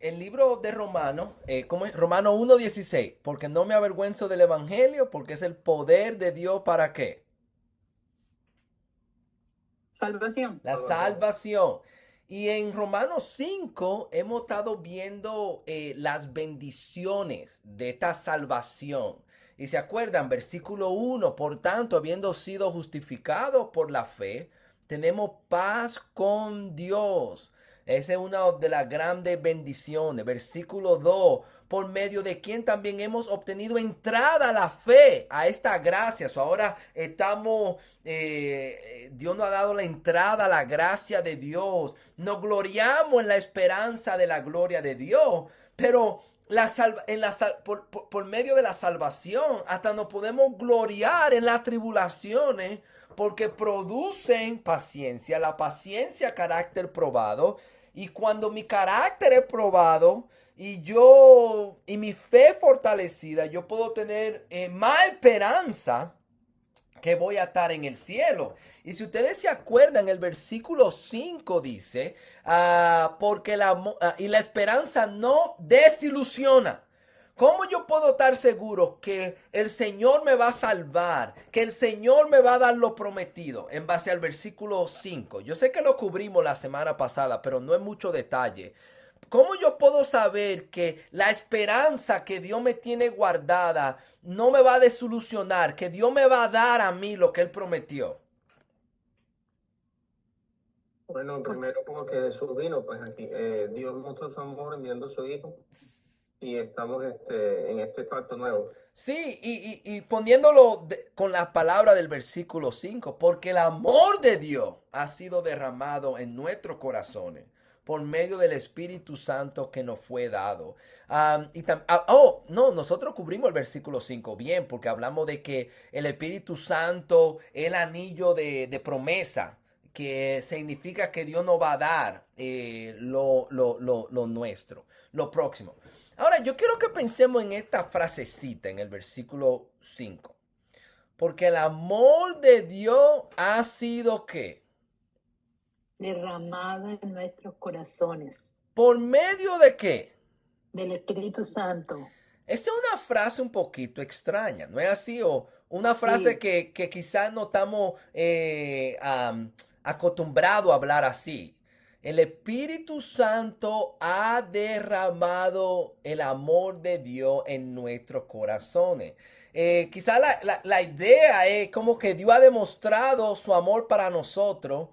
el libro de Romano, ¿cómo es? Romano 1:16, porque no me avergüenzo del Evangelio, porque es el poder de Dios para qué. Salvación. La salvación. Y en Romanos 5 hemos estado viendo las bendiciones de esta salvación. Y se acuerdan, versículo 1, por tanto, habiendo sido justificados por la fe, tenemos paz con Dios. Esa es una de las grandes bendiciones. Versículo 2, por medio de quien también hemos obtenido entrada a la fe, a esta gracia. Ahora estamos, Dios nos ha dado la entrada a la gracia de Dios. Nos gloriamos en la esperanza de la gloria de Dios. Pero por medio de la salvación, hasta nos podemos gloriar en las tribulaciones porque producen paciencia, la paciencia carácter probado, y cuando mi carácter es probado y mi fe fortalecida, yo puedo tener más esperanza que voy a estar en el cielo. Y si ustedes se acuerdan, el versículo 5 dice, porque y la esperanza no desilusiona. ¿Cómo yo puedo estar seguro que el Señor me va a salvar, que el Señor me va a dar lo prometido en base al versículo 5? Yo sé que lo cubrimos la semana pasada, pero no es mucho detalle. ¿Cómo yo puedo saber que la esperanza que Dios me tiene guardada no me va a desilusionar, que Dios me va a dar a mí lo que Él prometió? Bueno, primero porque Jesús vino, pues aquí Dios mostró su amor enviando a su Hijo y estamos en este pacto nuevo. Sí, y poniéndolo con la palabra del versículo 5, porque el amor de Dios ha sido derramado en nuestros corazones por medio del Espíritu Santo que nos fue dado. No, nosotros cubrimos el versículo 5 bien, porque hablamos de que el Espíritu Santo es el anillo de promesa, que significa que Dios nos va a dar lo nuestro, lo próximo. Ahora, yo quiero que pensemos en esta frasecita en el versículo 5. Porque el amor de Dios ha sido ¿qué? Derramado en nuestros corazones. ¿Por medio de qué? Del Espíritu Santo. Esa es una frase un poquito extraña, ¿no es así? O una frase Sí. que quizás no estamos acostumbrados a hablar así. El Espíritu Santo ha derramado el amor de Dios en nuestros corazones. Quizás la idea es como que Dios ha demostrado su amor para nosotros,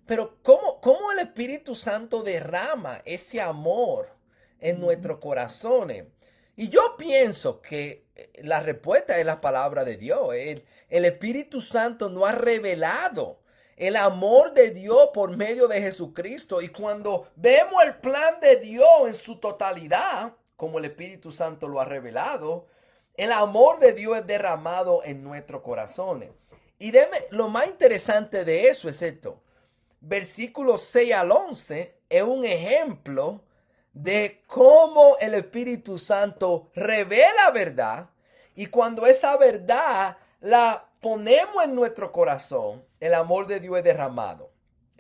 pero ¿cómo el Espíritu Santo derrama ese amor en nuestros corazones? Y yo pienso que la respuesta es la palabra de Dios. El Espíritu Santo nos ha revelado el amor de Dios por medio de Jesucristo. Y cuando vemos el plan de Dios en su totalidad, como el Espíritu Santo lo ha revelado, el amor de Dios es derramado en nuestros corazones. Y lo más interesante de eso es esto. Versículos 6 al 11 es un ejemplo de cómo el Espíritu Santo revela verdad, y cuando esa verdad la ponemos en nuestro corazón, el amor de Dios es derramado.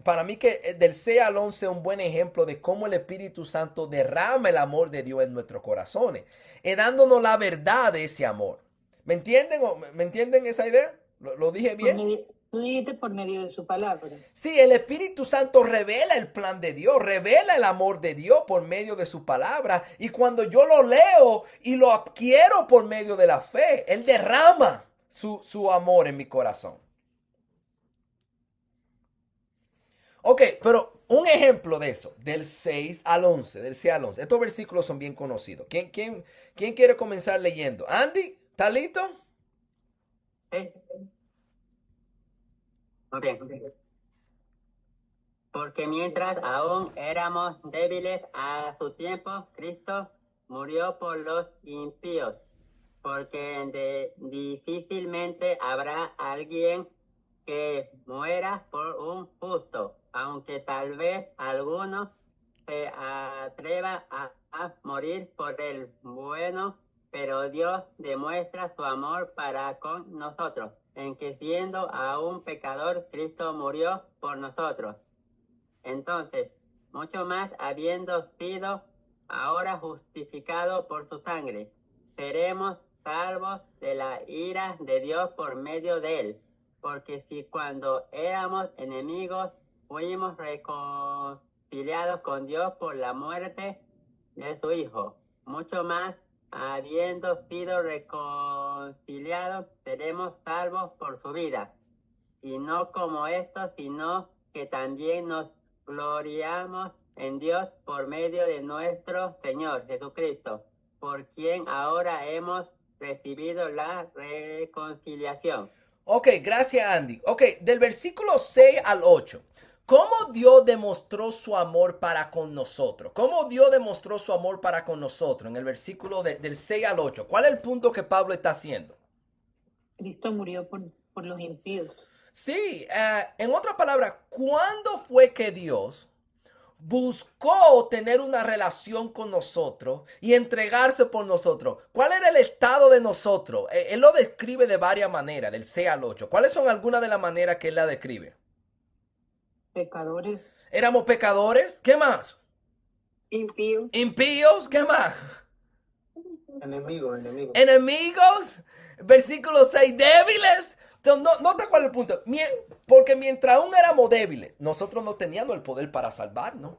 Para mí que del 6 al 11 es un buen ejemplo de cómo el Espíritu Santo derrama el amor de Dios en nuestros corazones, dándonos la verdad de ese amor. ¿Me entienden? ¿Me entienden esa idea? ¿Lo dije Por bien? medio, tú dijiste por medio de su palabra. Sí, el Espíritu Santo revela el plan de Dios, revela el amor de Dios por medio de su palabra. Y cuando yo lo leo y lo adquiero por medio de la fe, Él derrama su amor en mi corazón. Ok, pero un ejemplo de eso, del 6 al 11, del 6 al 11. Estos versículos son bien conocidos. ¿Quién quiere comenzar leyendo? Andy, ¿estás listo? Sí, muy bien. Porque mientras aún éramos débiles a su tiempo, Cristo murió por los impíos, porque difícilmente habrá alguien que muera por un justo, aunque tal vez alguno se atreva a morir por el bueno, pero Dios demuestra su amor para con nosotros, en que siendo aún pecador, Cristo murió por nosotros. Entonces, mucho más habiendo sido ahora justificados por su sangre, seremos salvos de la ira de Dios por medio de él. Porque si cuando éramos enemigos fuimos reconciliados con Dios por la muerte de su Hijo, mucho más, habiendo sido reconciliados, seremos salvos por su vida. Y no como esto, sino que también nos gloriamos en Dios por medio de nuestro Señor Jesucristo, por quien ahora hemos recibido la reconciliación. Ok, gracias Andy. Ok, del versículo 6 al 8. ¿Cómo Dios demostró su amor para con nosotros? ¿Cómo Dios demostró su amor para con nosotros? En el versículo del 6 al 8. ¿Cuál es el punto que Pablo está haciendo? Cristo murió por los impíos. Sí, en otras palabras, ¿cuándo fue que Dios buscó tener una relación con nosotros y entregarse por nosotros? ¿Cuál era el estado de nosotros? Él lo describe de varias maneras, del 6 al 8. ¿Cuáles son algunas de las maneras que él la describe? Pecadores. Éramos pecadores. ¿Qué más? Impíos. Impíos. ¿Qué más? Enemigos. Enemigos. Versículo 6. Débiles. Entonces, nota cuál es el punto. Porque mientras aún éramos débiles, nosotros no teníamos el poder para salvarnos.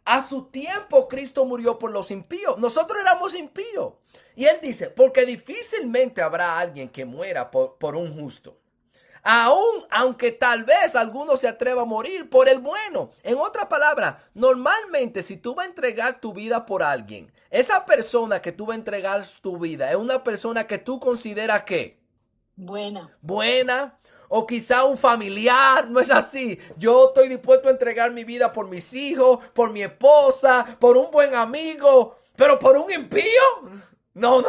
A su tiempo Cristo murió por los impíos. Nosotros éramos impíos. Y él dice, porque difícilmente habrá alguien que muera por un justo. Aunque tal vez alguno se atreva a morir por el bueno. En otras palabras, normalmente si tú vas a entregar tu vida por alguien, esa persona que tú vas a entregar tu vida es una persona que tú consideras que buena, o quizá un familiar. No es así. Yo estoy dispuesto a entregar mi vida por mis hijos, por mi esposa, por un buen amigo, pero por un impío. No.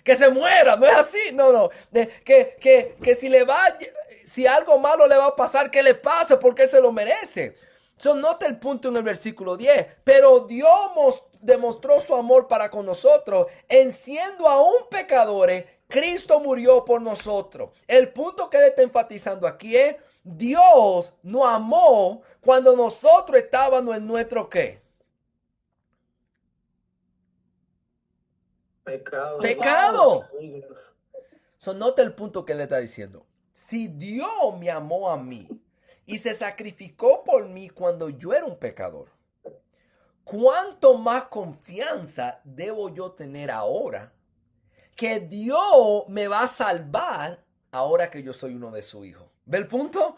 Que se muera, no es así. No. Que si algo malo le va a pasar, que le pase porque él se lo merece. Nota el punto en el versículo 10. Pero Dios demostró su amor para con nosotros, en siendo aún pecadores, Cristo murió por nosotros. El punto que él está enfatizando aquí es, Dios nos amó cuando nosotros estábamos en nuestro ¿qué? Pecado. Nota el punto que él está diciendo. Si Dios me amó a mí y se sacrificó por mí cuando yo era un pecador, ¿cuánto más confianza debo yo tener ahora que Dios me va a salvar ahora que yo soy uno de sus hijos? ¿Ve el punto?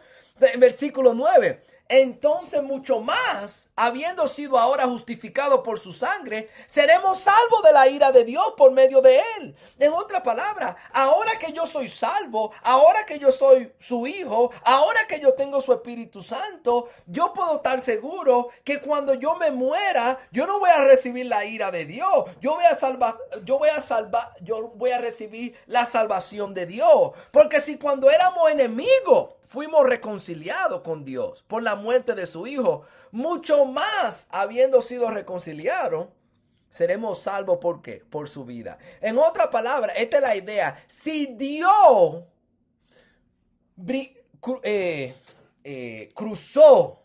Versículo 9. Entonces mucho más, habiendo sido ahora justificados por su sangre, seremos salvos de la ira de Dios por medio de él. En otra palabra, ahora que yo soy salvo, ahora que yo soy su hijo, ahora que yo tengo su Espíritu Santo, yo puedo estar seguro que cuando yo me muera, yo no voy a recibir la ira de Dios. Yo voy a recibir la salvación de Dios. Porque si cuando éramos enemigos, fuimos reconciliados con Dios por la muerte de su Hijo, mucho más, habiendo sido reconciliados, seremos salvos. ¿Por qué? Por su vida. En otra palabra, esta es la idea. Si Dios cruzó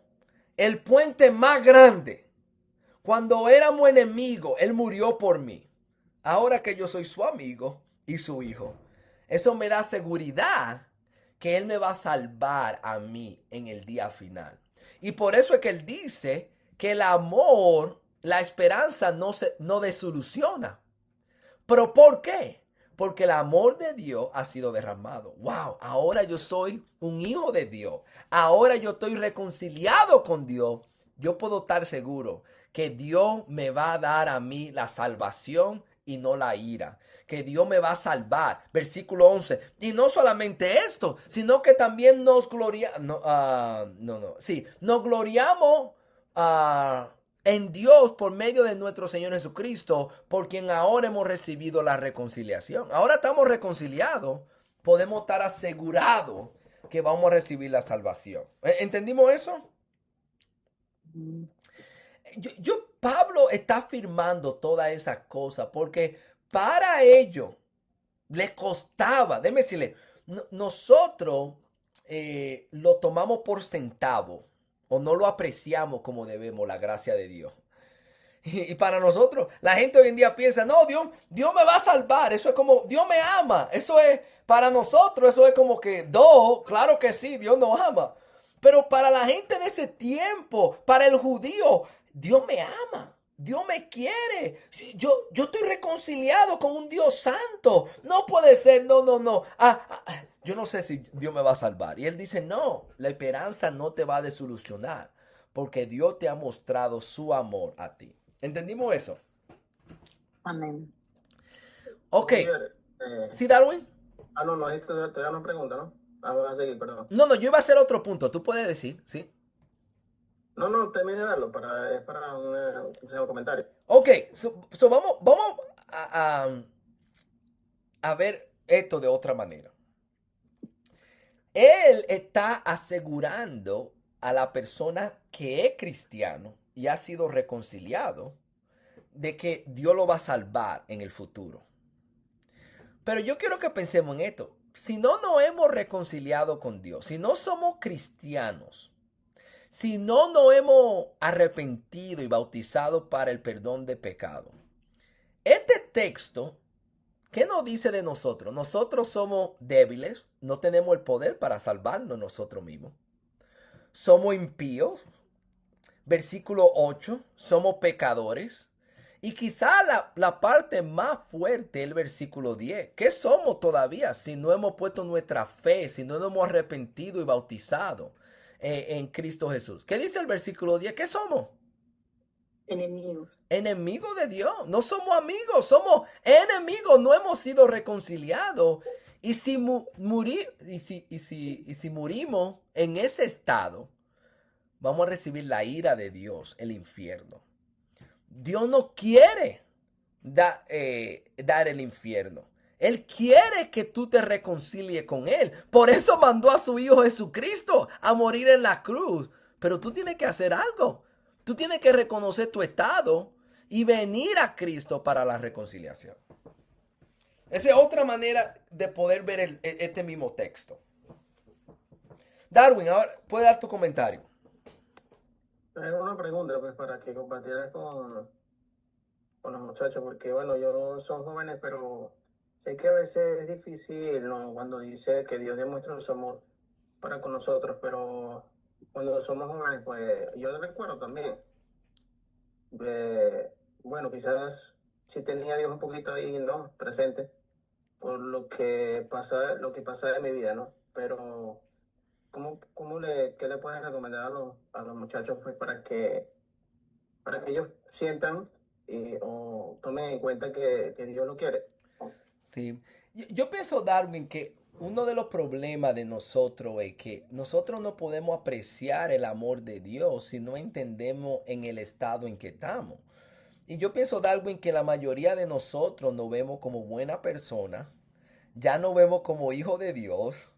el puente más grande cuando éramos enemigos, él murió por mí. Ahora que yo soy su amigo y su hijo, eso me da seguridad que él me va a salvar a mí en el día final. Y por eso es que él dice que el amor, la esperanza no desilusiona. ¿Pero por qué? Porque el amor de Dios ha sido derramado. Wow, ahora yo soy un hijo de Dios. Ahora yo estoy reconciliado con Dios. Yo puedo estar seguro que Dios me va a dar a mí la salvación y no la ira. Que Dios me va a salvar. Versículo 11. Y no solamente esto, sino que también nos gloriamos en Dios por medio de nuestro Señor Jesucristo, por quien ahora hemos recibido la reconciliación. Ahora estamos reconciliados, podemos estar asegurados que vamos a recibir la salvación. ¿Entendimos eso? Pablo está afirmando todas esas cosas porque para ello le costaba, déjeme decirle, nosotros lo tomamos por centavo o no lo apreciamos como debemos, la gracia de Dios. Y para nosotros, la gente hoy en día piensa, no, Dios me va a salvar. Eso es como, Dios me ama. Eso es, para nosotros, eso es como que, claro que sí, Dios nos ama. Pero para la gente de ese tiempo, para el judío, Dios me ama. Dios me quiere. Yo estoy reconciliado con un Dios santo. No puede ser, no. Yo no sé si Dios me va a salvar. Y él dice, no, la esperanza no te va a desilusionar. Porque Dios te ha mostrado su amor a ti. ¿Entendimos eso? Amén. Ok. Javier, ¿Sí, Darwin? no, esto te da una pregunta, ¿no? Vamos a seguir, perdón. No, yo iba a hacer otro punto. Tú puedes decir, ¿sí? No, termine de darlo, es para un comentario. Ok, vamos a ver esto de otra manera. Él está asegurando a la persona que es cristiano y ha sido reconciliado de que Dios lo va a salvar en el futuro. Pero yo quiero que pensemos en esto. Si no nos hemos reconciliado con Dios, si no somos cristianos, si no nos hemos arrepentido y bautizado para el perdón de pecado, este texto, ¿qué nos dice de nosotros? Nosotros somos débiles, no tenemos el poder para salvarnos nosotros mismos. Somos impíos. Versículo 8, somos pecadores. Y quizá la parte más fuerte es el versículo 10. ¿Qué somos todavía si no hemos puesto nuestra fe, si no nos hemos arrepentido y bautizado en Cristo Jesús? ¿Qué dice el versículo 10? ¿Qué somos? Enemigos. Enemigos de Dios. No somos amigos, somos enemigos. No hemos sido reconciliados. Y si murimos en ese estado, vamos a recibir la ira de Dios, el infierno. Dios no quiere dar el infierno. Él quiere que tú te reconcilies con Él. Por eso mandó a su Hijo Jesucristo a morir en la cruz. Pero tú tienes que hacer algo. Tú tienes que reconocer tu estado y venir a Cristo para la reconciliación. Esa es otra manera de poder ver este mismo texto. Darwin, ahora puedes dar tu comentario. Era una pregunta, pues, para que compartieras con los muchachos, porque, bueno, ellos son jóvenes, pero sé que a veces es difícil, ¿no? Cuando dice que Dios demuestra su amor para con nosotros, pero cuando somos jóvenes, pues, yo recuerdo también, bueno, quizás sí tenía a Dios un poquito ahí, ¿no? Presente, por lo que pasa en mi vida, ¿no? Pero, ¿qué le puedes recomendar a los muchachos, pues, para que ellos sientan o tomen en cuenta que Dios lo quiere? Sí, yo pienso, Darwin, que uno de los problemas de nosotros es que nosotros no podemos apreciar el amor de Dios si no entendemos en el estado en que estamos. Y yo pienso, Darwin, que la mayoría de nosotros nos vemos como buena persona, ya no vemos como hijo de Dios,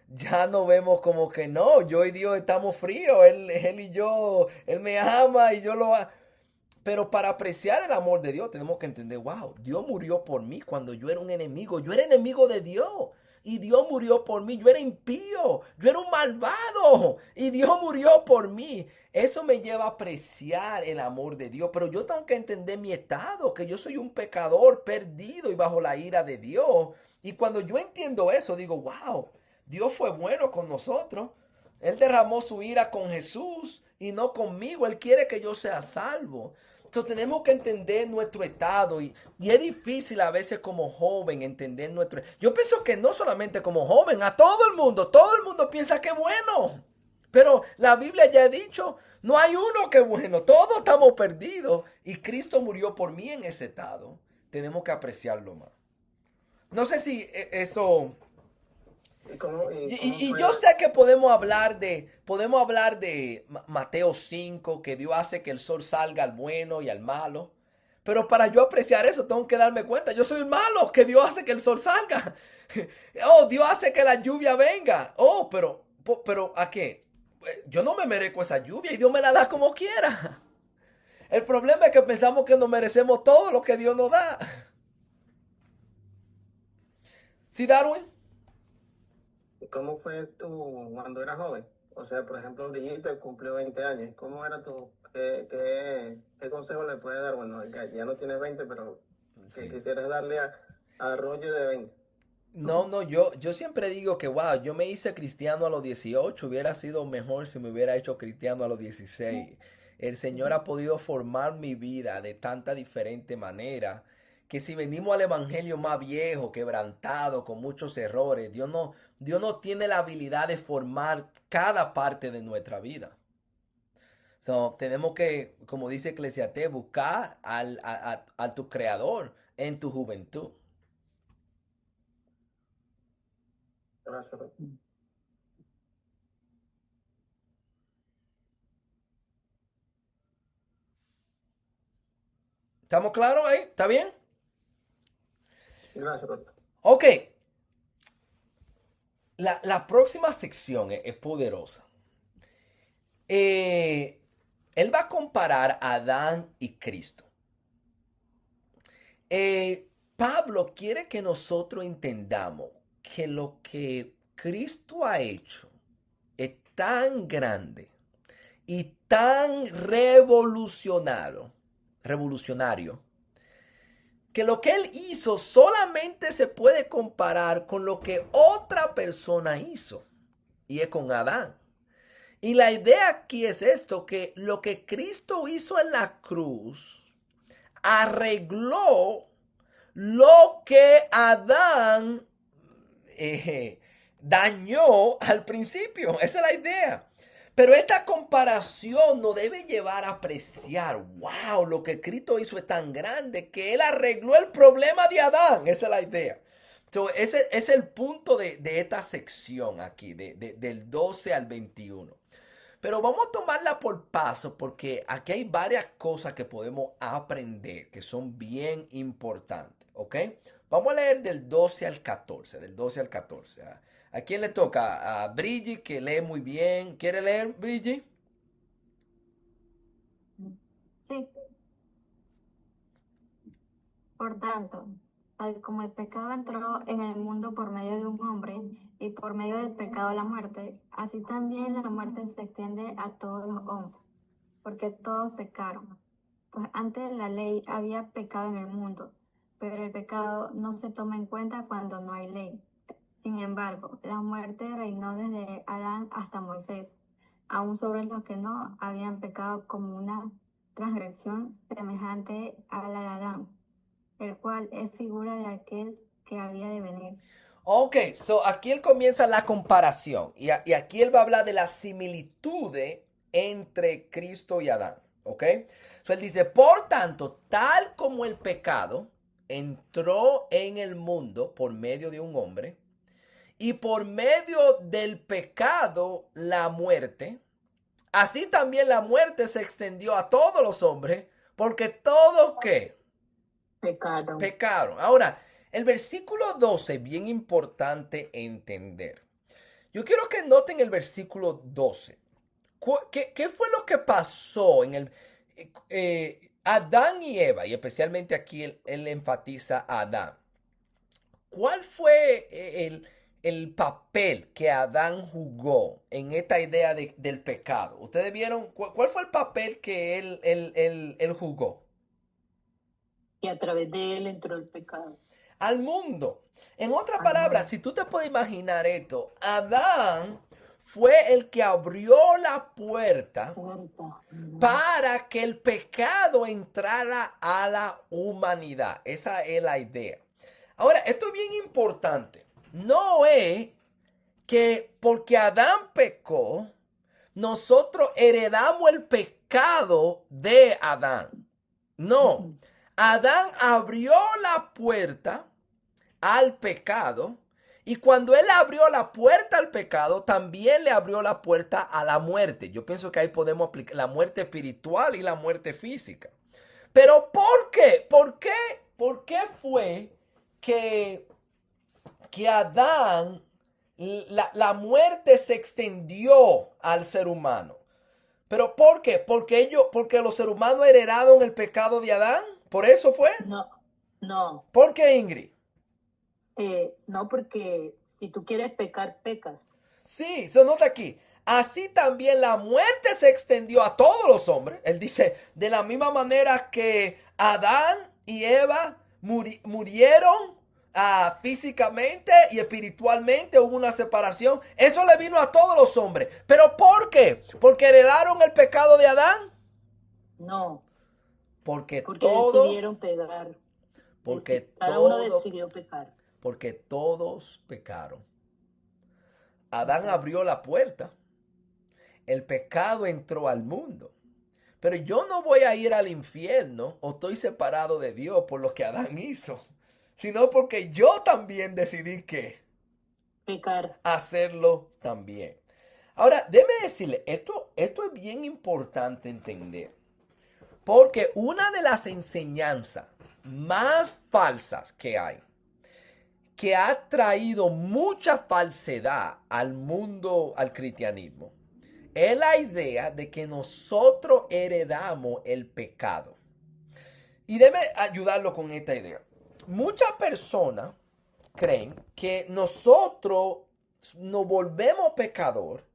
ya no vemos como que no, yo y Dios estamos fríos, él y yo, Él me ama y yo lo amo. Pero para apreciar el amor de Dios tenemos que entender, wow, Dios murió por mí cuando yo era un enemigo. Yo era enemigo de Dios. Y Dios murió por mí. Yo era impío. Yo era un malvado. Y Dios murió por mí. Eso me lleva a apreciar el amor de Dios. Pero yo tengo que entender mi estado. Que yo soy un pecador perdido y bajo la ira de Dios. Y cuando yo entiendo eso, digo, wow, Dios fue bueno con nosotros. Él derramó su ira con Jesús y no conmigo. Él quiere que yo sea salvo. Entonces tenemos que entender nuestro estado y es difícil a veces como joven entender nuestro... Yo pienso que no solamente como joven, a todo el mundo piensa que es bueno. Pero la Biblia ya ha dicho, no hay uno que es bueno, todos estamos perdidos y Cristo murió por mí en ese estado. Tenemos que apreciarlo más. No sé si eso... Y yo sé que podemos hablar de Mateo 5, que Dios hace que el sol salga al bueno y al malo. Pero para yo apreciar eso tengo que darme cuenta, yo soy el malo, que Dios hace que el sol salga. Oh, Dios hace que la lluvia venga. Oh, pero ¿a qué? Yo no me merezco esa lluvia y Dios me la da como quiera. El problema es que pensamos que nos merecemos todo lo que Dios nos da. ¿Sí, Darwin? ¿Cómo fue tú cuando eras joven? O sea, por ejemplo, Brigitte cumplió 20 años. ¿Cómo era qué consejo le puedes dar? Bueno, ya no tienes 20, pero ¿qué Sí. quisieras darle a Roger de 20? No, yo siempre digo que, wow, yo me hice cristiano a los 18, hubiera sido mejor si me hubiera hecho cristiano a los 16. El Señor ha podido formar mi vida de tanta diferente manera que si venimos al evangelio más viejo, quebrantado, con muchos errores, Dios no tiene la habilidad de formar cada parte de nuestra vida. So, tenemos que, como dice Eclesiastés, buscar al tu creador en tu juventud. Gracias, Roger. ¿Estamos claros ahí? ¿Está bien? Gracias, Roger. Ok, la próxima sección es poderosa. Eh, Él va a comparar a Adán y Cristo. Pablo quiere que nosotros entendamos que lo que Cristo ha hecho es tan grande y tan revolucionario, que lo que él hizo solamente se puede comparar con lo que otra persona hizo, y es con Adán. Y la idea aquí es esto, que lo que Cristo hizo en la cruz arregló lo que Adán dañó al principio. Esa es la idea. Pero esta comparación nos debe llevar a apreciar, wow, lo que Cristo hizo es tan grande que Él arregló el problema de Adán. Esa es la idea. So, ese es el punto de esta sección aquí, del 12 al 21. Pero vamos a tomarla por paso porque aquí hay varias cosas que podemos aprender que son bien importantes, ¿ok? Vamos a leer del 12 al 14, del 12 al 14. ¿A quién le toca? A Brigitte, que lee muy bien. ¿Quiere leer, Brigitte? Sí, por tanto, tal como el pecado entró en el mundo por medio de un hombre y por medio del pecado la muerte, así también la muerte se extiende a todos los hombres, porque todos pecaron. Pues antes la ley había pecado en el mundo, pero el pecado no se toma en cuenta cuando no hay ley. Sin embargo, la muerte reinó desde Adán hasta Moisés, aun sobre los que no habían pecado como una transgresión semejante a la de Adán, el cual es figura de aquel que había de venir. Ok, so aquí él comienza la comparación y aquí él va a hablar de las similitudes entre Cristo y Adán, ok. So él dice, por tanto, tal como el pecado entró en el mundo por medio de un hombre y por medio del pecado la muerte, así también la muerte se extendió a todos los hombres porque todos ¿qué? Pecado. Pecaron. Ahora, el versículo 12 es bien importante entender. Yo quiero que noten el versículo 12. ¿Qué fue lo que pasó en el Adán y Eva? Y especialmente aquí él enfatiza a Adán. ¿Cuál fue el papel que Adán jugó en esta idea del pecado? ¿Ustedes vieron cuál fue el papel que él jugó? Y a través de él entró el pecado. Al mundo. En otras palabras, si tú te puedes imaginar esto, Adán fue el que abrió la puerta para que el pecado entrara a la humanidad. Esa es la idea. Ahora, esto es bien importante. No es que porque Adán pecó, nosotros heredamos el pecado de Adán. No. Adán abrió la puerta al pecado y cuando él abrió la puerta al pecado, también le abrió la puerta a la muerte. Yo pienso que ahí podemos aplicar la muerte espiritual y la muerte física. Pero ¿por qué? ¿Por qué fue que Adán, la muerte se extendió al ser humano? ¿Pero por qué? Porque los seres humanos heredaron el pecado de Adán. ¿Por eso fue? No, ¿Por qué, Ingrid? no, porque si tú quieres pecar, pecas. Sí, se nota aquí. así también la muerte se extendió a todos los hombres. Él dice, de la misma manera que Adán y Eva murieron físicamente y espiritualmente, hubo una separación. Eso le vino a todos los hombres. ¿Pero por qué? ¿Porque heredaron el pecado de Adán? No, Porque porque todos, decidieron pecar. porque Cada uno todos, decidió pecar. porque todos pecaron. Adán abrió la puerta. El pecado entró al mundo. Pero yo no voy a ir al infierno o estoy separado de Dios por lo que Adán hizo, sino porque yo también decidí que Pecar. hacerlo también. Ahora, déjeme decirle, esto es bien importante entender, porque una de las enseñanzas más falsas que hay, que ha traído mucha falsedad al mundo, al cristianismo, es la idea de que nosotros heredamos el pecado. Y debe ayudarlo con esta idea. Muchas personas creen que nosotros nos volvemos pecador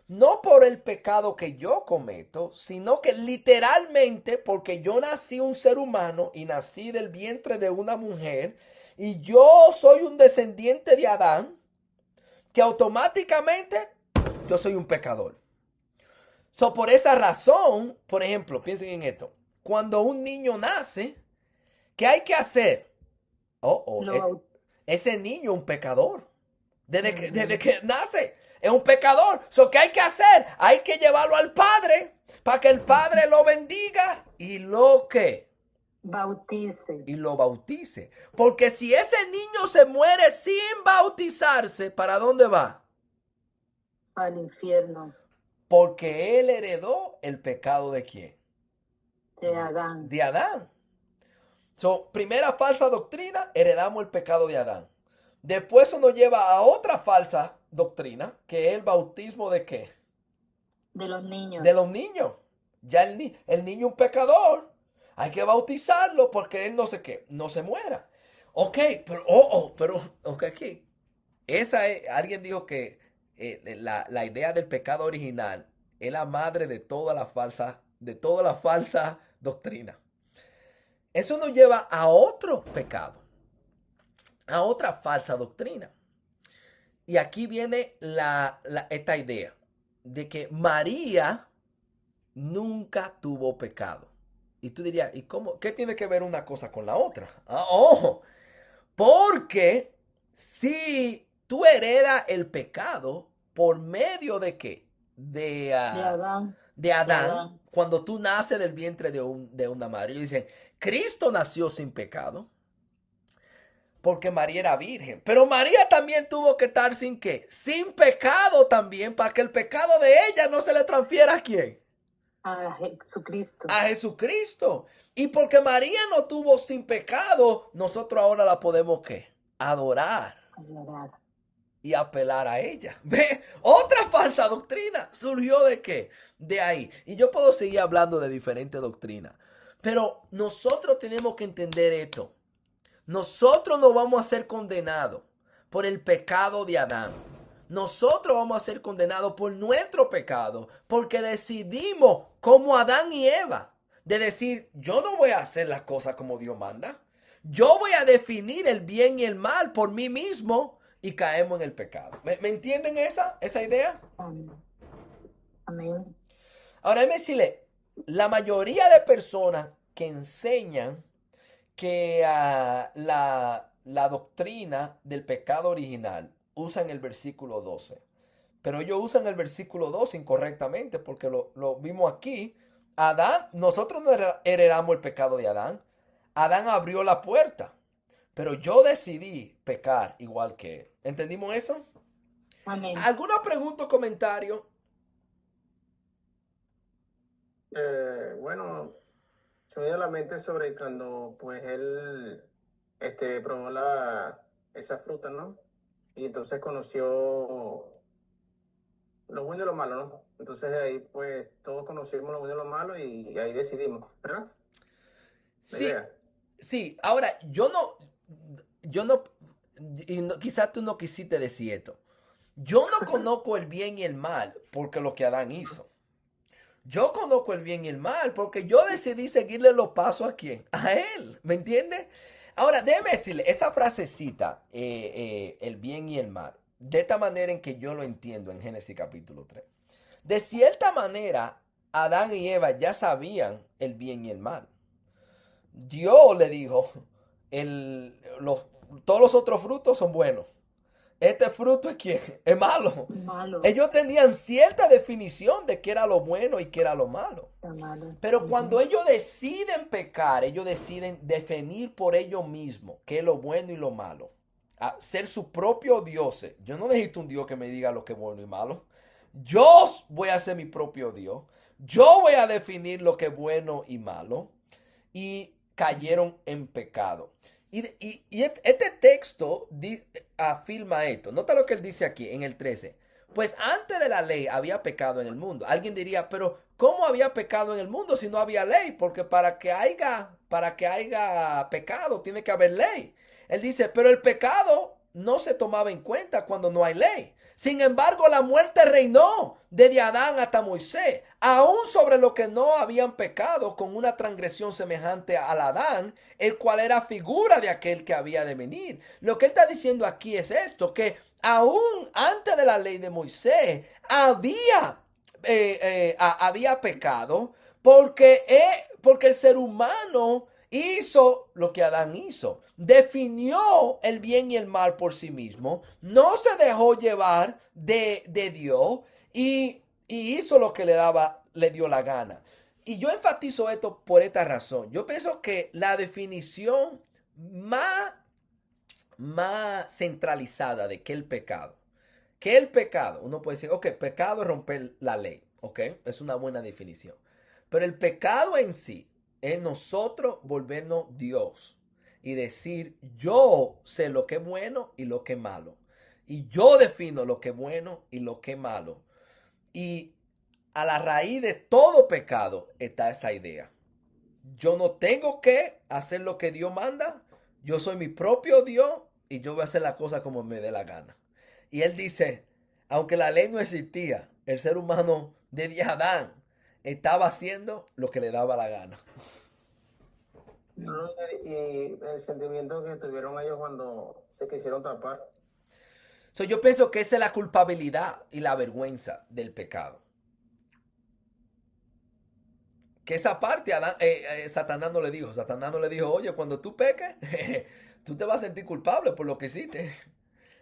no por el pecado que yo cometo, sino que literalmente porque yo nací un ser humano y nací del vientre de una mujer y yo soy un descendiente de Adán, que automáticamente yo soy un pecador. Por esa razón, por ejemplo, piensen en esto. Cuando un niño nace, ¿qué hay que hacer? Ese niño es un pecador. Desde que nace, es un pecador. ¿Qué hay que hacer? Hay que llevarlo al padre para que el padre lo bendiga y lo bautice. Porque si ese niño se muere sin bautizarse, ¿para dónde va? Al infierno. Porque él heredó el pecado ¿de quién? De Adán. De Adán. Primera falsa doctrina, heredamos el pecado de Adán. Después eso nos lleva a otra falsa doctrina, que es el bautismo ¿de qué? De los niños. De los niños. Ya el niño es un pecador. Hay que bautizarlo porque él no sé qué, no se muera. Ok, pero aquí. Alguien dijo que la idea del pecado original es la madre de toda la falsa doctrina. Eso nos lleva a otro pecado, a otra falsa doctrina. Y aquí viene esta idea de que María nunca tuvo pecado. Y tú dirías, ¿y cómo? ¿Qué tiene que ver una cosa con la otra? Ojo, porque si tú heredas el pecado por medio de qué? De Adán. De Adán. Cuando tú naces del vientre de una madre. Y dicen, Cristo nació sin pecado. Porque María era virgen. Pero María también tuvo que estar sin qué? Sin pecado también, para que el pecado de ella no se le transfiera a quién. A Jesucristo. A Jesucristo. Y porque María no tuvo sin pecado, nosotros ahora la podemos ¿qué? Adorar. Y apelar a ella. ¿Ve? Otra falsa doctrina surgió ¿de qué? De ahí. Y yo puedo seguir hablando de diferentes doctrinas. Pero nosotros tenemos que entender esto. Nosotros no vamos a ser condenados por el pecado de Adán. Nosotros vamos a ser condenados por nuestro pecado, porque decidimos como Adán y Eva, de decir, yo no voy a hacer las cosas como Dios manda. Yo voy a definir el bien y el mal por mí mismo y caemos en el pecado. ¿Me entienden esa idea? Amén. Ahora, déjame decirle, la mayoría de personas que enseñan que la doctrina del pecado original usan el versículo 12. Pero ellos usan el versículo 12 incorrectamente porque lo vimos aquí. Nosotros no heredamos el pecado de Adán. Adán abrió la puerta. Pero yo decidí pecar igual que él. ¿Entendimos eso? Amén. ¿Alguna pregunta o comentario? Bueno, se me dio a la mente sobre cuando pues él probó esa fruta, ¿no? Y entonces conoció lo bueno y lo malo, ¿no? Entonces de ahí pues todos conocimos lo bueno y lo malo y ahí decidimos, ¿verdad? Sí. Ahora, yo no, quizás tú no quisiste decir esto, Yo no conozco el bien y el mal porque lo que Adán hizo. Yo conozco el bien y el mal porque yo decidí seguirle los pasos a quién, a él, ¿me entiende? Ahora, déjeme decirle, esa frasecita, el bien y el mal, de esta manera en que yo lo entiendo en Génesis capítulo 3. De cierta manera, Adán y Eva ya sabían el bien y el mal. Dios le dijo, el, los, todos los otros frutos son buenos. Este fruto es quién, es malo. Malo, Ellos tenían cierta definición de qué era lo bueno y qué era lo malo. está malo. Pero cuando ellos deciden pecar, ellos deciden definir por ellos mismos qué es lo bueno y lo malo. A ser su propio Dios. Yo no necesito un Dios que me diga lo que es bueno y malo. Yo voy a ser mi propio Dios. Yo voy a definir lo que es bueno y malo. Y cayeron en pecado. Y este texto afirma esto. Nota lo que él dice aquí en el 13. Pues antes de la ley había pecado en el mundo. Alguien diría, pero ¿cómo había pecado en el mundo si no había ley? Porque para que haya pecado tiene que haber ley. Él dice, pero el pecado no se tomaba en cuenta cuando no hay ley. Sin embargo, la muerte reinó desde Adán hasta Moisés, aún sobre los que no habían pecado con una transgresión semejante al Adán, el cual era figura de aquel que había de venir. Lo que él está diciendo aquí es esto, que aún antes de la ley de Moisés había pecado porque el ser humano hizo lo que Adán hizo. Definió el bien y el mal por sí mismo. No se dejó llevar de Dios y hizo lo que le dio la gana. Y yo enfatizo esto por esta razón. Yo pienso que la definición más centralizada de qué es el pecado. ¿Qué es el pecado? Uno puede decir, ok, pecado es romper la ley. Ok, es una buena definición. Pero el pecado en sí es nosotros volvernos Dios y decir, yo sé lo que es bueno y lo que es malo. Y yo defino lo que es bueno y lo que es malo. Y a la raíz de todo pecado está esa idea. Yo no tengo que hacer lo que Dios manda. Yo soy mi propio Dios y yo voy a hacer las cosas como me dé la gana. Y él dice, aunque la ley no existía, el ser humano desde Adán estaba haciendo lo que le daba la gana. No, y el sentimiento que tuvieron ellos cuando se quisieron tapar. So, yo pienso que esa es la culpabilidad y la vergüenza del pecado. Que esa parte Satanás no le dijo. Satanás no le dijo, oye, cuando tú peques, tú te vas a sentir culpable por lo que hiciste.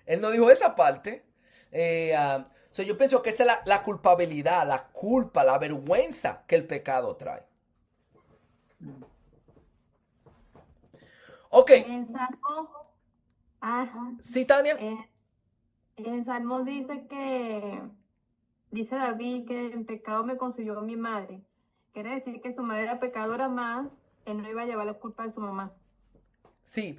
Él no dijo esa parte. Yo pienso que esa es la culpabilidad, la culpa, la vergüenza que el pecado trae. Ok, En Salmo, ajá, sí, Tania. en Salmos dice David que en pecado me concibió mi madre. Quiere decir que su madre era pecadora más, él no iba a llevar la culpa de su mamá. Sí.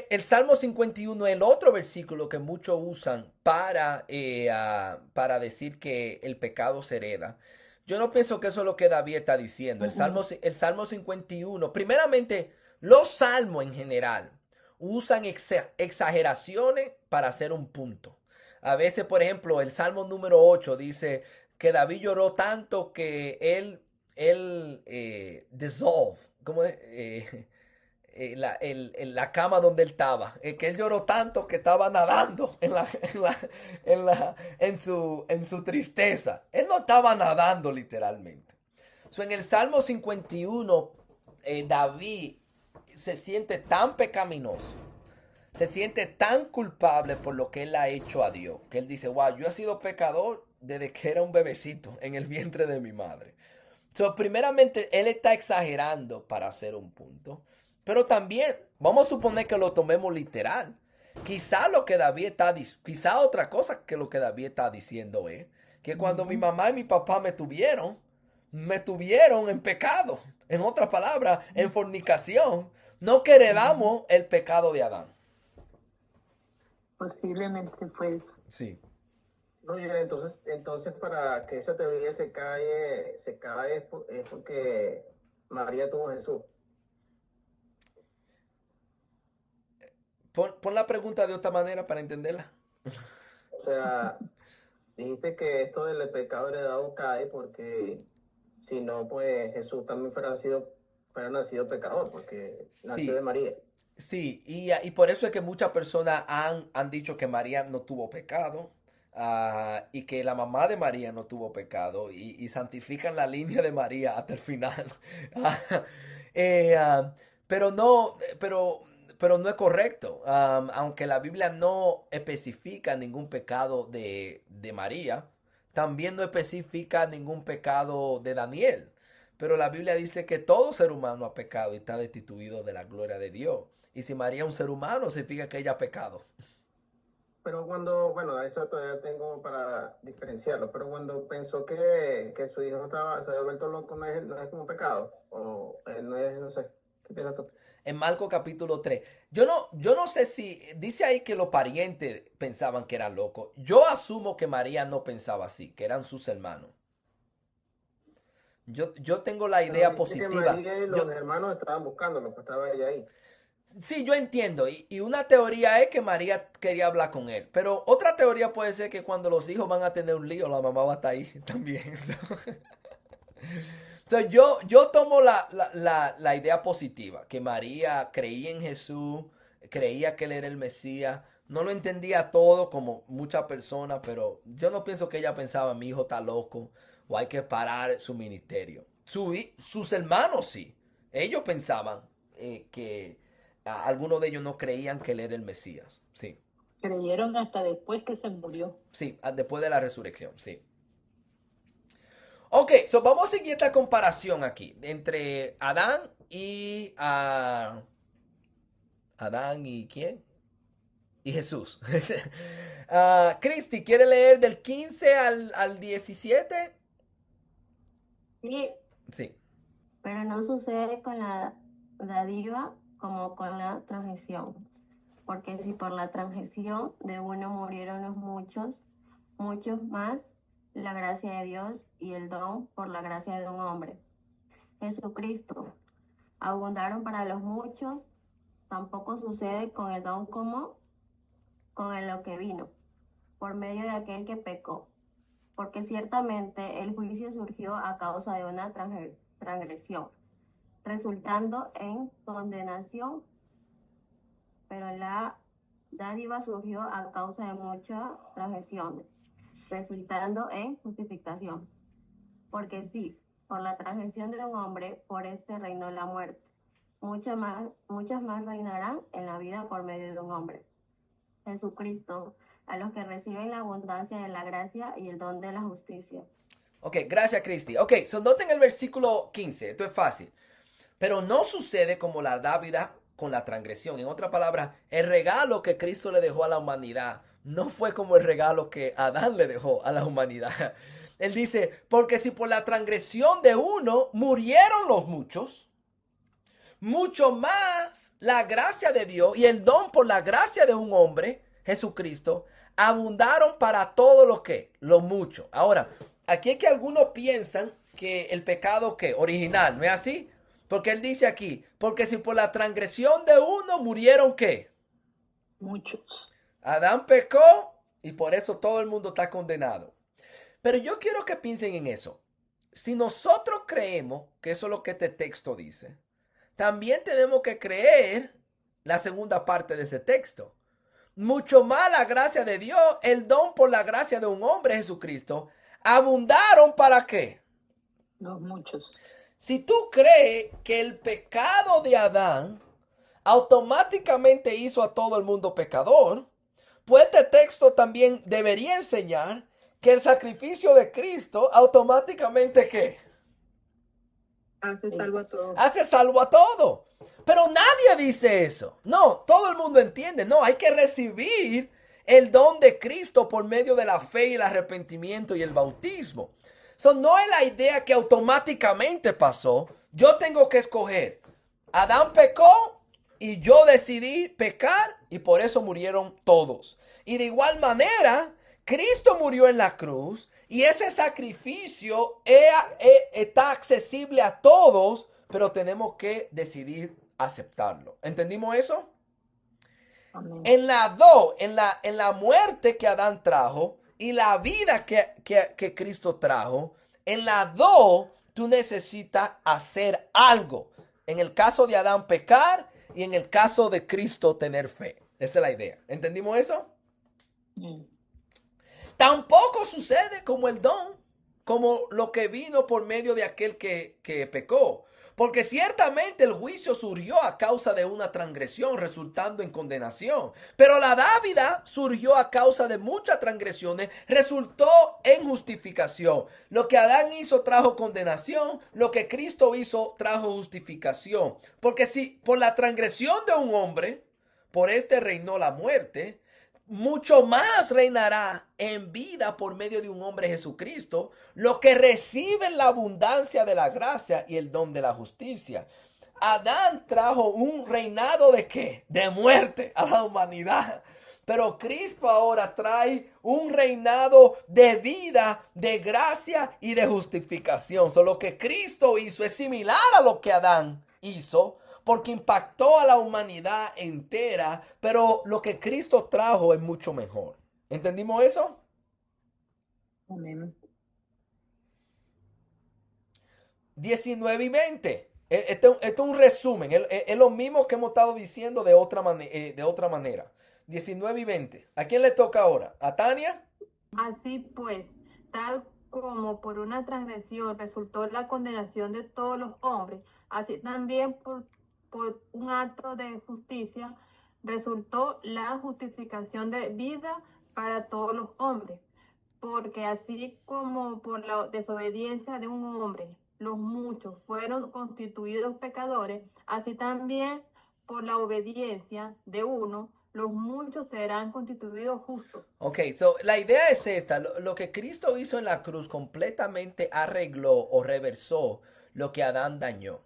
El Salmo 51 es el otro versículo que muchos usan para decir que el pecado se hereda. Yo no pienso que eso es lo que David está diciendo. El Salmo 51, primeramente, los salmos en general usan exageraciones para hacer un punto. A veces, por ejemplo, el Salmo número 8 dice que David lloró tanto que él dissolve, ¿cómo es? La cama donde él estaba, que él lloró tanto que estaba nadando en su tristeza. Él no estaba nadando literalmente. En el Salmo 51, David se siente tan pecaminoso, se siente tan culpable por lo que él ha hecho a Dios, que él dice, wow, yo he sido pecador desde que era un bebecito en el vientre de mi madre. Primeramente, él está exagerando para hacer un punto. Pero también, vamos a suponer que lo tomemos literal. Quizá otra cosa que lo que David está diciendo es que cuando mi mamá y mi papá me tuvieron en pecado. En otras palabras, en fornicación. No que heredamos el pecado de Adán. Posiblemente fue eso. Sí. No, y entonces para que esa teoría se cae es porque María tuvo a Jesús. Pon la pregunta de otra manera para entenderla. O sea, dijiste que esto del pecado heredado cae porque si no, pues Jesús también fuera nacido pecador, porque nació de Sí, María. sí, y por eso es que muchas personas han dicho que María no tuvo pecado, y que la mamá de María no tuvo pecado, y santifican la línea de María hasta el final. Ah, eh, ah, pero no, pero no es correcto. Aunque la Biblia no especifica ningún pecado de María, también no especifica ningún pecado de Daniel. Pero la Biblia dice que todo ser humano ha pecado y está destituido de la gloria de Dios. Y si María es un ser humano, significa que ella ha pecado. Pero bueno, eso todavía tengo para diferenciarlo, pero cuando pensó que su hijo se había vuelto loco, no es como un pecado, o no es, no sé, ¿qué piensas tú? En Marcos capítulo 3. Yo no sé si dice ahí que los parientes pensaban que era loco. Yo asumo que María no pensaba así, que eran sus hermanos. Yo tengo la Pero idea dice que positiva. María y los hermanos estaban buscándolo, pues estaba ella ahí. Sí, yo entiendo. Y una teoría es que María quería hablar con él. Pero otra teoría puede ser que cuando los hijos van a tener un lío, la mamá va a estar ahí también. Entonces yo tomo la idea positiva, que María creía en Jesús, creía que él era el Mesías. No lo entendía todo como muchas personas, pero yo no pienso que ella pensaba, mi hijo está loco o hay que parar su ministerio. Sus hermanos sí. Ellos pensaban que algunos de ellos no creían que él era el Mesías. Sí, Creyeron hasta después que se murió. sí, después de la resurrección, sí. Ok, so vamos a seguir esta comparación aquí entre Adán y ¿quién? Y Jesús. Cristi, ¿quiere leer del 15 al 17? Sí, Sí. pero no sucede con la dádiva como con la transgresión. Porque si por la transgresión de uno murieron los muchos, muchos más la gracia de Dios y el don por la gracia de un hombre, Jesucristo, abundaron para los muchos, tampoco sucede con el don como con el lo que vino, por medio de aquel que pecó. Porque ciertamente el juicio surgió a causa de una transgresión, resultando en condenación, pero la dádiva surgió a causa de muchas transgresiones, resultando en justificación. Porque sí, por la transgresión de un hombre, por este reinó la muerte. Muchas más reinarán en la vida por medio de un hombre, Jesucristo, a los que reciben la abundancia de la gracia y el don de la justicia. Ok, gracias Cristi. Ok, so noten el versículo 15, esto es fácil. Pero no sucede como la dávida con la transgresión. En otras palabras, el regalo que Cristo le dejó a la humanidad no fue como el regalo que Adán le dejó a la humanidad. Él dice, porque si por la transgresión de uno murieron los muchos, mucho más la gracia de Dios y el don por la gracia de un hombre, Jesucristo, abundaron para todo lo que, lo mucho. Ahora, aquí es que algunos piensan que el pecado que original, ¿no es así? Porque él dice aquí, porque si por la transgresión de uno murieron ¿qué? Muchos. Adán pecó y por eso todo el mundo está condenado. Pero yo quiero que piensen en eso. Si nosotros creemos que eso es lo que este texto dice, también tenemos que creer la segunda parte de ese texto. Mucho más la gracia de Dios, el don por la gracia de un hombre, Jesucristo, abundaron para qué. Los muchos. Si tú crees que el pecado de Adán automáticamente hizo a todo el mundo pecador, pues este texto también debería enseñar que el sacrificio de Cristo automáticamente ¿qué? Hace salvo a todos. Hace salvo a todo. Pero nadie dice eso. No, todo el mundo entiende. No, hay que recibir el don de Cristo por medio de la fe y el arrepentimiento y el bautismo. So, no es la idea que automáticamente pasó. Yo tengo que escoger. Adán pecó y yo decidí pecar y por eso murieron todos. Y de igual manera, Cristo murió en la cruz y ese sacrificio está accesible a todos, pero tenemos que decidir aceptarlo. ¿Entendimos eso? Amén. En la dos, en la muerte que Adán trajo y la vida que Cristo trajo, en la dos tú necesitas hacer algo. En el caso de Adán pecar y en el caso de Cristo tener fe. Esa es la idea. ¿Entendimos eso? Mm. Tampoco sucede como el don, como lo que vino por medio de aquel que pecó. Porque ciertamente el juicio surgió a causa de una transgresión, resultando en condenación. Pero la dávida surgió a causa de muchas transgresiones, resultó en justificación. Lo que Adán hizo trajo condenación, lo que Cristo hizo trajo justificación. Porque si por la transgresión de un hombre, por este reinó la muerte, mucho más reinará en vida por medio de un hombre Jesucristo, los que reciben la abundancia de la gracia y el don de la justicia. Adán trajo un reinado de ¿qué? De muerte a la humanidad. Pero Cristo ahora trae un reinado de vida, de gracia y de justificación. Lo que Cristo hizo es similar a lo que Adán hizo, porque impactó a la humanidad entera, pero lo que Cristo trajo es mucho mejor. ¿Entendimos eso? Amén. 19 y 20. Esto es un resumen. Es lo mismo que hemos estado diciendo de otra manera. 19 y 20. ¿A quién le toca ahora? ¿A Tania? Así pues, tal como por una transgresión resultó la condenación de todos los hombres, así también por un acto de justicia resultó la justificación de vida para todos los hombres. Porque así como por la desobediencia de un hombre, los muchos fueron constituidos pecadores, así también por la obediencia de uno, los muchos serán constituidos justos. Ok, la idea es esta. Lo que Cristo hizo en la cruz completamente arregló o reversó lo que Adán dañó.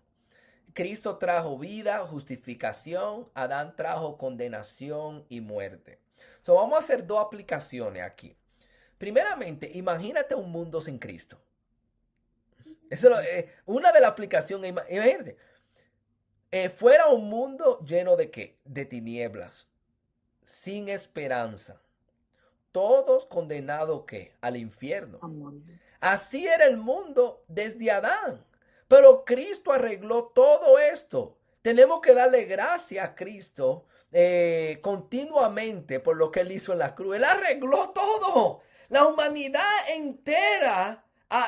Cristo trajo vida, justificación. Adán trajo condenación y muerte. Vamos a hacer dos aplicaciones aquí. Primeramente, imagínate un mundo sin Cristo. Eso es una de las aplicaciones. Imagínate. Fuera un mundo lleno de ¿qué? De tinieblas, sin esperanza. Todos condenados ¿qué? Al infierno. Amén. Así era el mundo desde Adán. Pero Cristo arregló todo esto. Tenemos que darle gracias a Cristo continuamente por lo que Él hizo en la cruz. Él arregló todo. La humanidad entera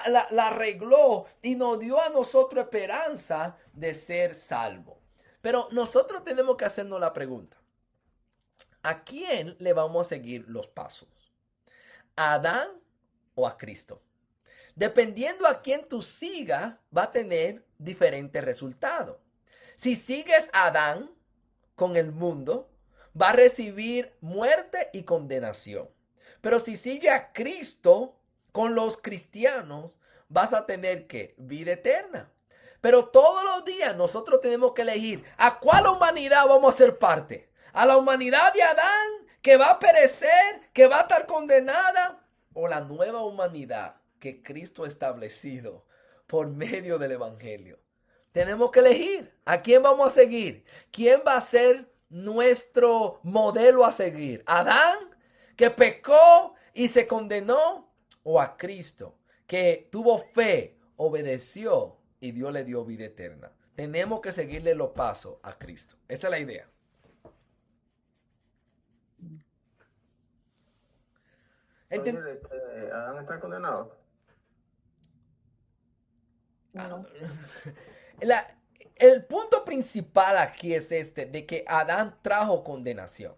la arregló y nos dio a nosotros esperanza de ser salvos. Pero nosotros tenemos que hacernos la pregunta. ¿A quién le vamos a seguir los pasos? ¿A Adán o a Cristo? Dependiendo a quién tú sigas, va a tener diferentes resultados. Si sigues a Adán con el mundo, va a recibir muerte y condenación. Pero si sigues a Cristo con los cristianos, vas a tener ¿qué? Vida eterna. Pero todos los días nosotros tenemos que elegir a cuál humanidad vamos a ser parte. A la humanidad de Adán, que va a perecer, que va a estar condenada, o la nueva humanidad que Cristo ha establecido por medio del Evangelio. Tenemos que elegir a quién vamos a seguir. ¿Quién va a ser nuestro modelo a seguir? ¿Adán, que pecó y se condenó? ¿O a Cristo, que tuvo fe, obedeció y Dios le dio vida eterna? Tenemos que seguirle los pasos a Cristo. Esa es la idea. Oye, Adán está condenado. No. El punto principal aquí es de que Adán trajo condenación.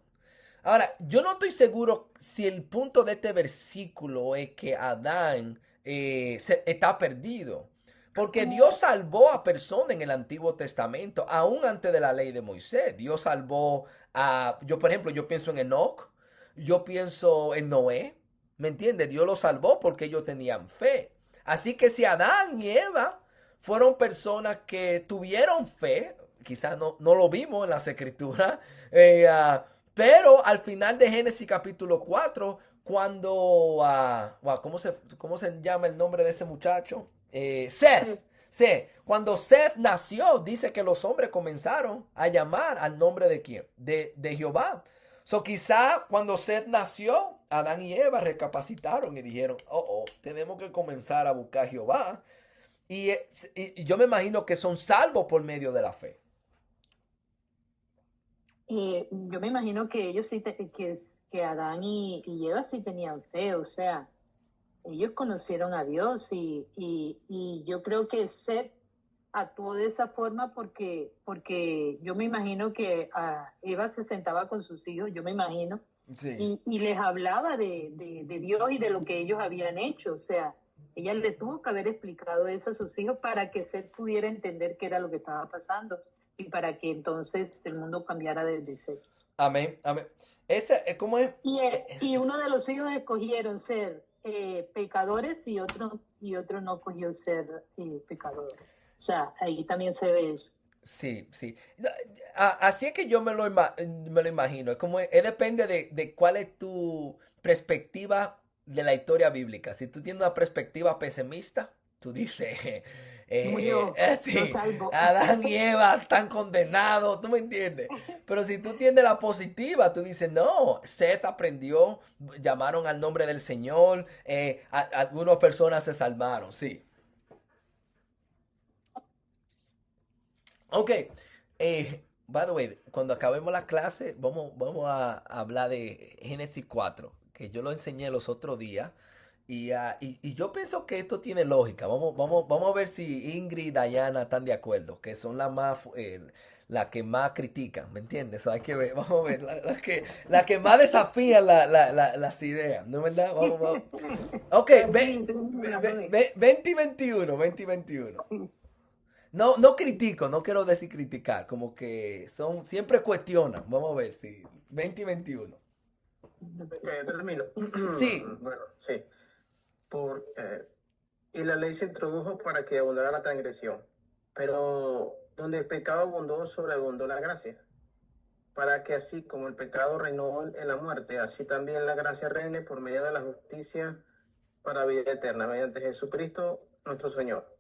Ahora, yo no estoy seguro si el punto de este versículo es que Adán está perdido. Porque Dios salvó a personas en el Antiguo Testamento, aún antes de la ley de Moisés. Dios salvó por ejemplo, yo pienso en Enoc, yo pienso en Noé. ¿Me entiendes? Dios los salvó porque ellos tenían fe. Así que si Adán y Eva fueron personas que tuvieron fe, quizás no lo vimos en las escrituras, pero al final de Génesis capítulo 4, cuando, ¿cómo se llama el nombre de ese muchacho? Seth. Cuando Seth nació, dice que los hombres comenzaron a llamar al nombre de ¿quién? De Jehová. So, quizá cuando Seth nació, Adán y Eva recapacitaron y dijeron, tenemos que comenzar a buscar a Jehová. Y yo me imagino que son salvos por medio de la fe. Yo me imagino que ellos sí, que Adán y Eva sí tenían fe, o sea, ellos conocieron a Dios y yo creo que Seth actuó de esa forma porque yo me imagino que Eva se sentaba con sus hijos, yo me imagino, Sí. y les hablaba de Dios y de lo que ellos habían hecho, o sea, ella le tuvo que haber explicado eso a sus hijos para que Seth pudiera entender qué era lo que estaba pasando y para que entonces el mundo cambiara desde Seth. Amén, amén. ¿Cómo es? Y uno de los hijos escogieron ser pecadores y otro no escogió ser pecador. O sea, ahí también se ve eso. Sí, sí. Así es que yo me lo imagino. Es como, depende de cuál es tu perspectiva de la historia bíblica. Si tú tienes una perspectiva pesimista, tú dices, Murió, sí, lo salvó. Adán y Eva están condenados, ¿tú me entiendes? Pero si tú tienes la positiva, tú dices, no, Seth aprendió, llamaron al nombre del Señor, algunas personas se salvaron, sí. Ok, by the way, cuando acabemos la clase, vamos a hablar de Génesis 4, que yo lo enseñé los otros días. Y yo pienso que esto tiene lógica. Vamos a ver si Ingrid y Diana están de acuerdo, que son las que más critican, ¿me entiendes? So, hay que ver, vamos a ver, las que más desafían las ideas, ¿no es verdad? Vamos. Ok, 20 y 21, 20 y 21. No critico, no quiero decir criticar, como que siempre cuestionan. Vamos a ver si 20 y 21. Termino. Sí. Bueno, sí. Y la ley se introdujo para que abundara la transgresión, pero donde el pecado abundó, sobreabundó la gracia, para que así como el pecado reinó en la muerte, así también la gracia reine por medio de la justicia para vida eterna, mediante Jesucristo nuestro Señor.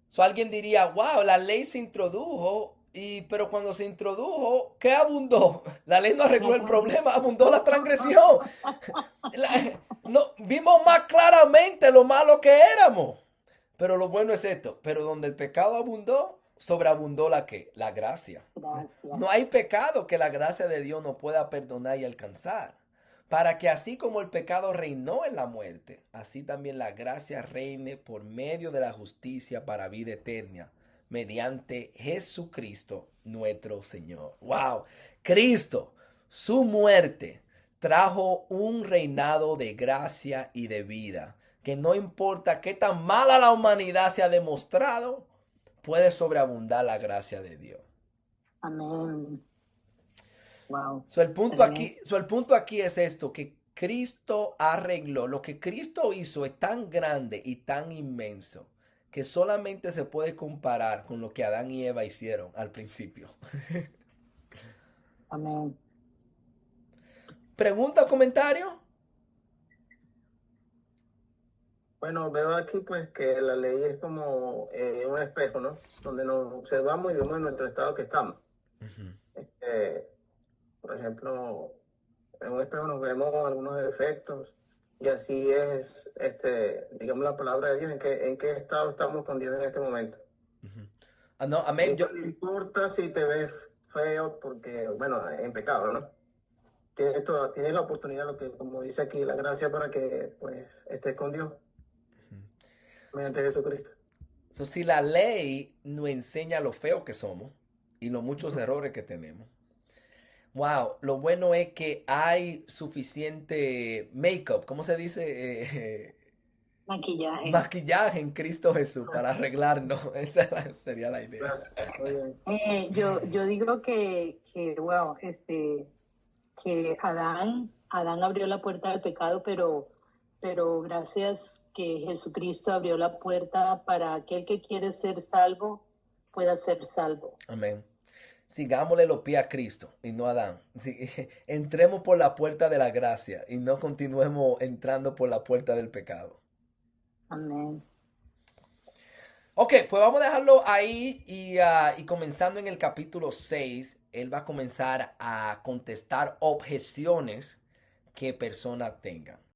So, alguien diría, wow, la ley se introdujo, pero cuando se introdujo, ¿qué abundó? La ley no arregló el problema, abundó la transgresión. No, vimos más claramente lo malo que éramos. Pero lo bueno es esto, pero donde el pecado abundó, sobreabundó la gracia. Gracias. No hay pecado que la gracia de Dios no pueda perdonar y alcanzar. Para que así como el pecado reinó en la muerte, así también la gracia reine por medio de la justicia para vida eterna, mediante Jesucristo nuestro Señor. ¡Wow! Cristo, su muerte, trajo un reinado de gracia y de vida, que no importa qué tan mala la humanidad se ha demostrado, puede sobreabundar la gracia de Dios. Amén. Wow. El punto aquí es esto, que Cristo arregló. Lo que Cristo hizo es tan grande y tan inmenso que solamente se puede comparar con lo que Adán y Eva hicieron al principio. Amén. ¿Pregunta o comentario? Bueno, veo aquí pues que la ley es como un espejo, ¿no? Donde nos observamos y vemos en nuestro estado que estamos. Por ejemplo, en un espejo nos vemos algunos defectos y así es, digamos, la palabra de Dios, en qué estado estamos con Dios en este momento. No, amén. No importa si te ves feo porque, bueno, en pecado, ¿no? Tienes la oportunidad, lo que, como dice aquí, la gracia para que, pues, estés con Dios mediante Jesucristo. Si la ley nos enseña lo feo que somos y los muchos errores que tenemos, wow, lo bueno es que hay suficiente make-up, ¿cómo se dice? Maquillaje. Maquillaje en Cristo Jesús para arreglarnos. Esa sería la idea. Muy bien. Yo digo que wow, que Adán abrió la puerta del pecado, pero gracias que Jesucristo abrió la puerta para aquel que quiere ser salvo, pueda ser salvo. Amén. Sigámosle los pies a Cristo y no a Adán. Entremos por la puerta de la gracia y no continuemos entrando por la puerta del pecado. Amén. Ok, pues vamos a dejarlo ahí y comenzando en el capítulo 6. él va a comenzar a contestar objeciones que personas tengan.